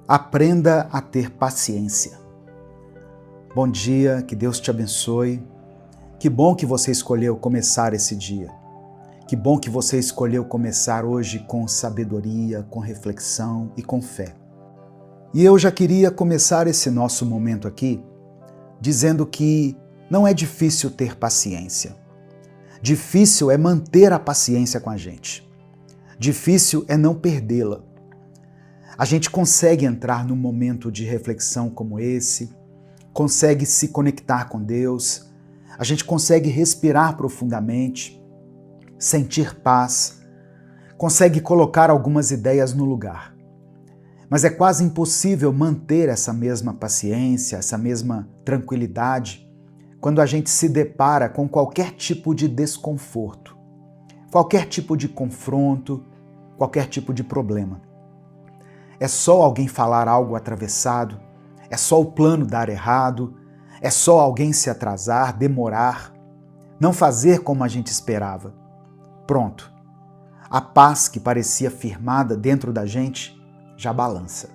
Aprenda a ter paciência. Bom dia, que Deus te abençoe. Que bom que você escolheu começar esse dia. Que bom que você escolheu começar hoje com sabedoria, com reflexão e com fé. E eu já queria começar esse nosso momento aqui dizendo que não é difícil ter paciência. Difícil é manter a paciência com a gente. Difícil é não perdê-la. A gente consegue entrar num momento de reflexão como esse, consegue se conectar com Deus, a gente consegue respirar profundamente, sentir paz, consegue colocar algumas ideias no lugar. Mas é quase impossível manter essa mesma paciência, essa mesma tranquilidade, quando a gente se depara com qualquer tipo de desconforto, qualquer tipo de confronto, qualquer tipo de problema. É só alguém falar algo atravessado, é só o plano dar errado, é só alguém se atrasar, demorar, não fazer como a gente esperava. Pronto. A paz que parecia firmada dentro da gente já balança.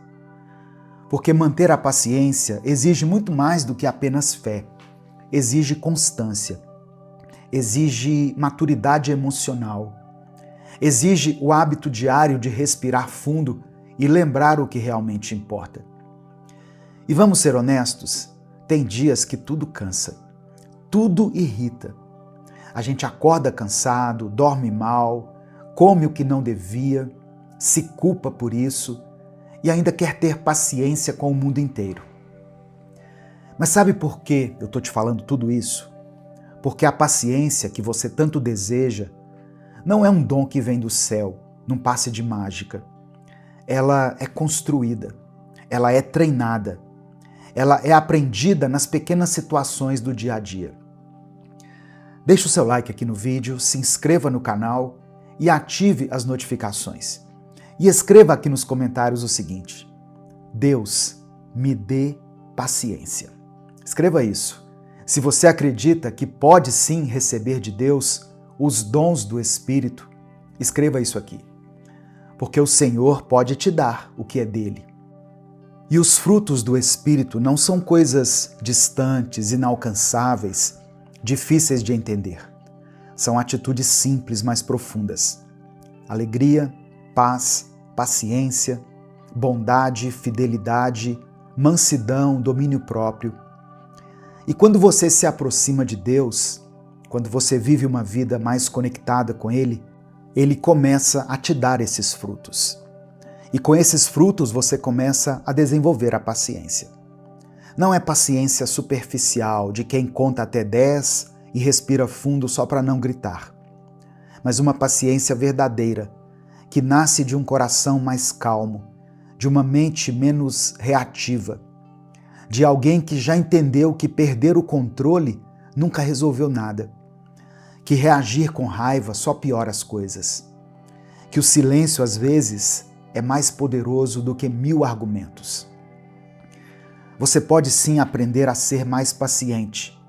Porque manter a paciência exige muito mais do que apenas fé. Exige constância. Exige maturidade emocional. Exige o hábito diário de respirar fundo e lembrar o que realmente importa. E vamos ser honestos, tem dias que tudo cansa, tudo irrita. A gente acorda cansado, dorme mal, come o que não devia, se culpa por isso e ainda quer ter paciência com o mundo inteiro. Mas sabe por que eu estou te falando tudo isso? Porque a paciência que você tanto deseja não é um dom que vem do céu, num passe de mágica. Ela é construída, ela é treinada, ela é aprendida nas pequenas situações do dia a dia. Deixe o seu like aqui no vídeo, se inscreva no canal e ative as notificações. E escreva aqui nos comentários o seguinte: Deus, me dê paciência. Escreva isso. Se você acredita que pode sim receber de Deus os dons do Espírito, escreva isso aqui. Porque o Senhor pode te dar o que é dele. E os frutos do Espírito não são coisas distantes, inalcançáveis, difíceis de entender. São atitudes simples, mas profundas. Alegria, paz, paciência, bondade, fidelidade, mansidão, domínio próprio. E quando você se aproxima de Deus, quando você vive uma vida mais conectada com Ele, Ele começa a te dar esses frutos. E com esses frutos você começa a desenvolver a paciência. Não é paciência superficial, de quem conta até 10 e respira fundo só para não gritar. Mas uma paciência verdadeira, que nasce de um coração mais calmo, de uma mente menos reativa, de alguém que já entendeu que perder o controle nunca resolveu nada, que reagir com raiva só piora as coisas, que o silêncio às vezes é mais poderoso do que 1000 argumentos. Você pode sim aprender a ser mais paciente,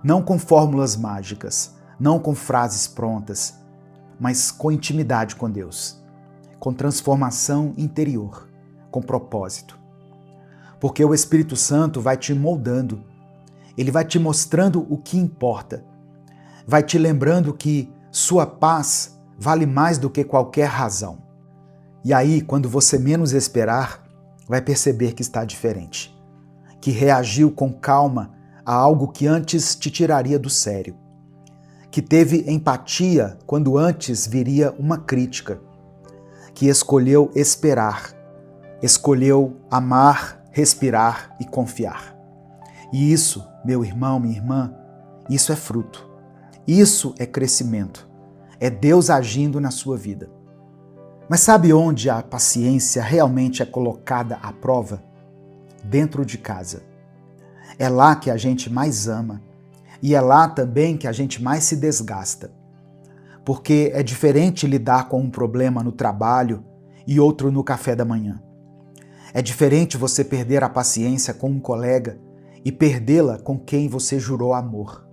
não com fórmulas mágicas, não com frases prontas, mas com intimidade com Deus, com transformação interior, com propósito. Porque o Espírito Santo vai te moldando, ele vai te mostrando o que importa, vai te lembrando que sua paz vale mais do que qualquer razão. E aí, quando você menos esperar, vai perceber que está diferente, que reagiu com calma a algo que antes te tiraria do sério, que teve empatia quando antes viria uma crítica, que escolheu esperar, escolheu amar, respirar e confiar. E isso, meu irmão, minha irmã, isso é fruto. Isso é crescimento, é Deus agindo na sua vida. Mas sabe onde a paciência realmente é colocada à prova? Dentro de casa. É lá que a gente mais ama e é lá também que a gente mais se desgasta. Porque é diferente lidar com um problema no trabalho e outro no café da manhã. É diferente você perder a paciência com um colega e perdê-la com quem você jurou amor.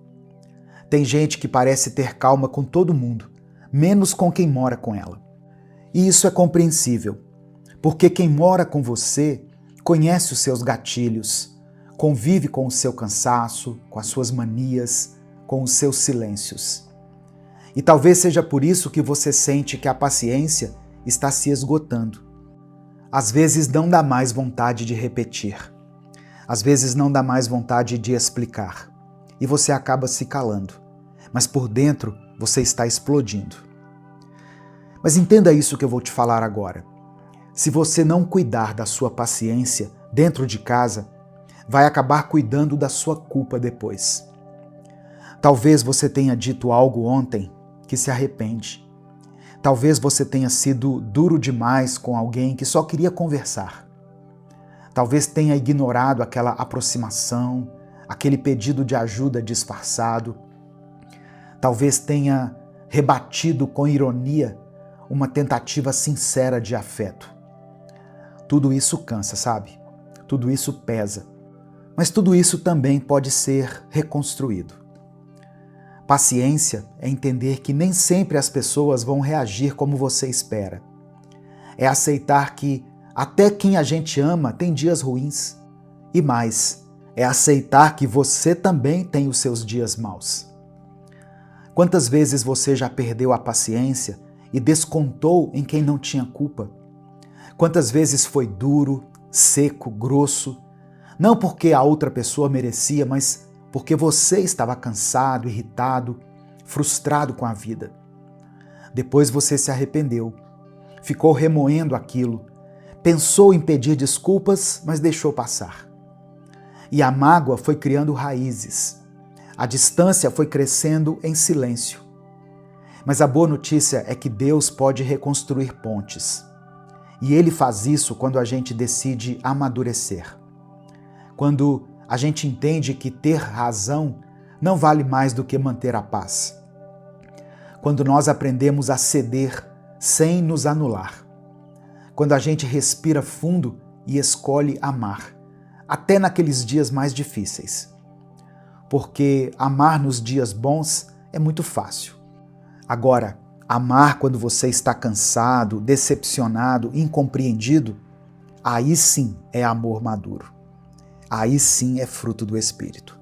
Tem gente que parece ter calma com todo mundo, menos com quem mora com ela. E isso é compreensível, porque quem mora com você conhece os seus gatilhos, convive com o seu cansaço, com as suas manias, com os seus silêncios. E talvez seja por isso que você sente que a paciência está se esgotando. Às vezes não dá mais vontade de repetir. Às vezes não dá mais vontade de explicar. E você acaba se calando. Mas por dentro você está explodindo. Mas entenda isso que eu vou te falar agora. Se você não cuidar da sua paciência dentro de casa, vai acabar cuidando da sua culpa depois. Talvez você tenha dito algo ontem que se arrepende. Talvez você tenha sido duro demais com alguém que só queria conversar. Talvez tenha ignorado aquela aproximação, aquele pedido de ajuda disfarçado. Talvez tenha rebatido com ironia uma tentativa sincera de afeto. Tudo isso cansa, sabe? Tudo isso pesa. Mas tudo isso também pode ser reconstruído. Paciência é entender que nem sempre as pessoas vão reagir como você espera. É aceitar que até quem a gente ama tem dias ruins. E mais, é aceitar que você também tem os seus dias maus. Quantas vezes você já perdeu a paciência e descontou em quem não tinha culpa? Quantas vezes foi duro, seco, grosso, não porque a outra pessoa merecia, mas porque você estava cansado, irritado, frustrado com a vida. Depois você se arrependeu, ficou remoendo aquilo, pensou em pedir desculpas, mas deixou passar. E a mágoa foi criando raízes. A distância foi crescendo em silêncio. Mas a boa notícia é que Deus pode reconstruir pontes. E Ele faz isso quando a gente decide amadurecer. Quando a gente entende que ter razão não vale mais do que manter a paz. Quando nós aprendemos a ceder sem nos anular. Quando a gente respira fundo e escolhe amar, até naqueles dias mais difíceis. Porque amar nos dias bons é muito fácil. Agora, amar quando você está cansado, decepcionado, incompreendido, aí sim é amor maduro. Aí sim é fruto do Espírito.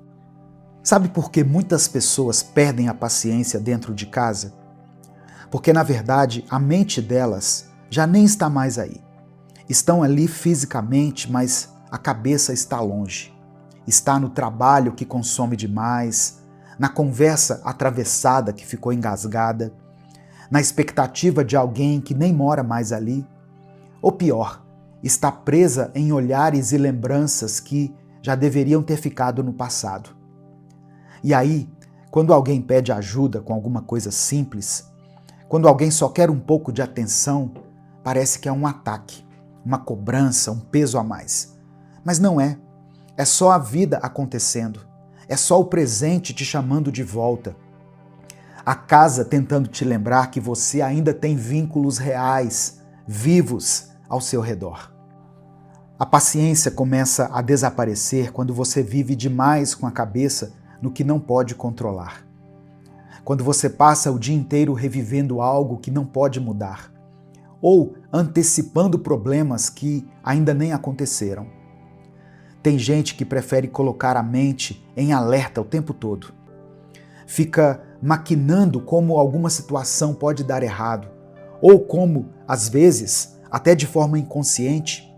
Sabe por que muitas pessoas perdem a paciência dentro de casa? Porque, na verdade, a mente delas já nem está mais aí. Estão ali fisicamente, mas a cabeça está longe. Está no trabalho que consome demais, na conversa atravessada que ficou engasgada, na expectativa de alguém que nem mora mais ali. Ou pior, está presa em olhares e lembranças que já deveriam ter ficado no passado. E aí, quando alguém pede ajuda com alguma coisa simples, quando alguém só quer um pouco de atenção, parece que é um ataque, uma cobrança, um peso a mais. Mas não é. É só a vida acontecendo. É só o presente te chamando de volta. A casa tentando te lembrar que você ainda tem vínculos reais, vivos ao seu redor. A paciência começa a desaparecer quando você vive demais com a cabeça no que não pode controlar. Quando você passa o dia inteiro revivendo algo que não pode mudar, ou antecipando problemas que ainda nem aconteceram. Tem gente que prefere colocar a mente em alerta o tempo todo. Fica maquinando como alguma situação pode dar errado, ou como, às vezes, até de forma inconsciente,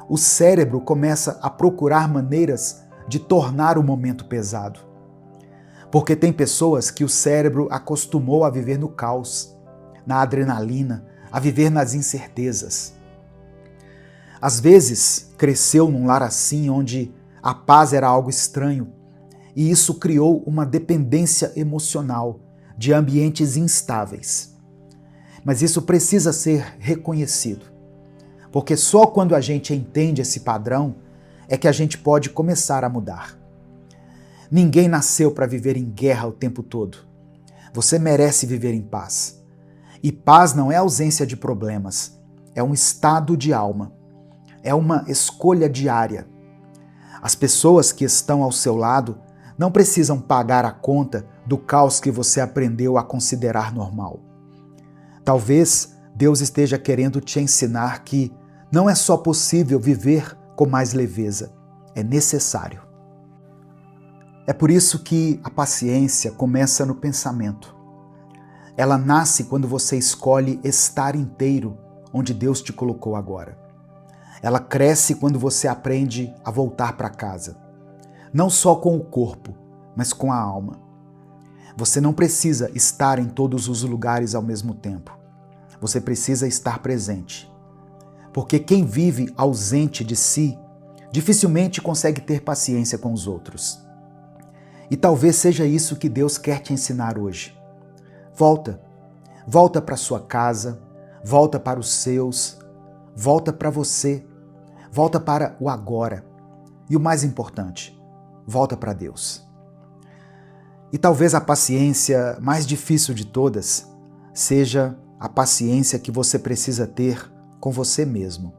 o cérebro começa a procurar maneiras de tornar o momento pesado. Porque tem pessoas que o cérebro acostumou a viver no caos, na adrenalina, a viver nas incertezas. Às vezes, cresceu num lar assim, onde a paz era algo estranho, e isso criou uma dependência emocional de ambientes instáveis. Mas isso precisa ser reconhecido, porque só quando a gente entende esse padrão é que a gente pode começar a mudar. Ninguém nasceu para viver em guerra o tempo todo. Você merece viver em paz. E paz não é ausência de problemas, é um estado de alma. É uma escolha diária. As pessoas que estão ao seu lado não precisam pagar a conta do caos que você aprendeu a considerar normal. Talvez Deus esteja querendo te ensinar que não é só possível viver com mais leveza. É necessário. É por isso que a paciência começa no pensamento. Ela nasce quando você escolhe estar inteiro onde Deus te colocou agora. Ela cresce quando você aprende a voltar para casa. Não só com o corpo, mas com a alma. Você não precisa estar em todos os lugares ao mesmo tempo. Você precisa estar presente. Porque quem vive ausente de si, dificilmente consegue ter paciência com os outros. E talvez seja isso que Deus quer te ensinar hoje. Volta para sua casa, volta para os seus, volta para você, volta para o agora. E o mais importante, volta para Deus. E talvez a paciência mais difícil de todas seja a paciência que você precisa ter com você mesmo.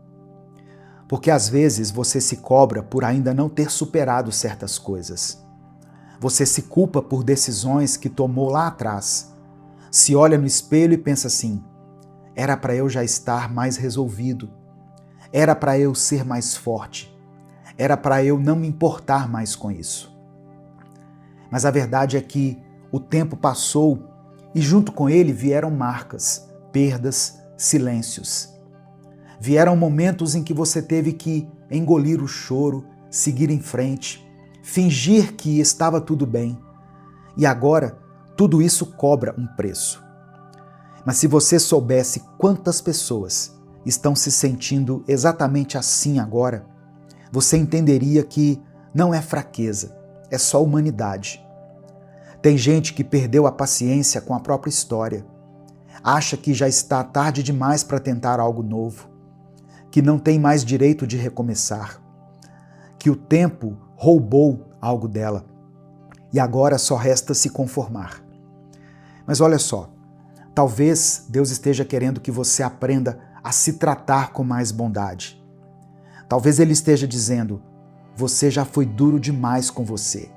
Porque às vezes você se cobra por ainda não ter superado certas coisas. Você se culpa por decisões que tomou lá atrás. Se olha no espelho e pensa assim: era para eu já estar mais resolvido. Era para eu ser mais forte. Era para eu não me importar mais com isso. Mas a verdade é que o tempo passou e junto com ele vieram marcas, perdas, silêncios. Vieram momentos em que você teve que engolir o choro, seguir em frente, fingir que estava tudo bem. E agora, tudo isso cobra um preço. Mas se você soubesse quantas pessoas estão se sentindo exatamente assim agora, você entenderia que não é fraqueza, é só humanidade. Tem gente que perdeu a paciência com a própria história, acha que já está tarde demais para tentar algo novo, que não tem mais direito de recomeçar, que o tempo roubou algo dela e agora só resta se conformar. Mas olha só, talvez Deus esteja querendo que você aprenda a se tratar com mais bondade. Talvez Ele esteja dizendo: você já foi duro demais com você.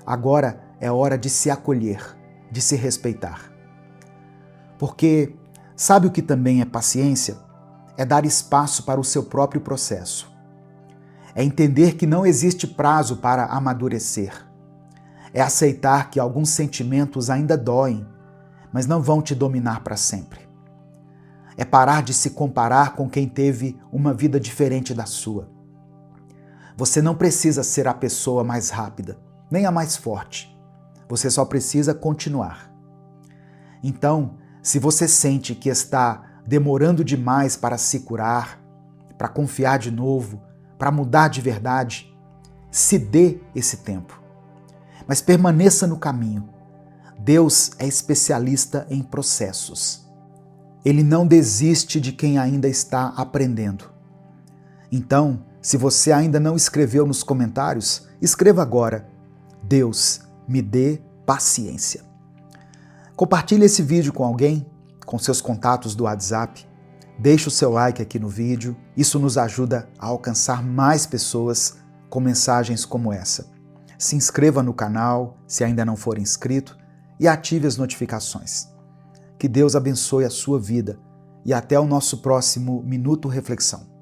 Agora é hora de se acolher, de se respeitar. Porque sabe o que também é paciência? É dar espaço para o seu próprio processo. É entender que não existe prazo para amadurecer. É aceitar que alguns sentimentos ainda doem, mas não vão te dominar para sempre. É parar de se comparar com quem teve uma vida diferente da sua. Você não precisa ser a pessoa mais rápida, nem a mais forte. Você só precisa continuar. Então, se você sente que está demorando demais para se curar, para confiar de novo, para mudar de verdade, se dê esse tempo. Mas permaneça no caminho. Deus é especialista em processos. Ele não desiste de quem ainda está aprendendo. Então, se você ainda não escreveu nos comentários, escreva agora: Deus, me dê paciência. Compartilhe esse vídeo com alguém, com seus contatos do WhatsApp. Deixe o seu like aqui no vídeo. Isso nos ajuda a alcançar mais pessoas com mensagens como essa. Se inscreva no canal, se ainda não for inscrito, e ative as notificações. Que Deus abençoe a sua vida e até o nosso próximo Minuto Reflexão.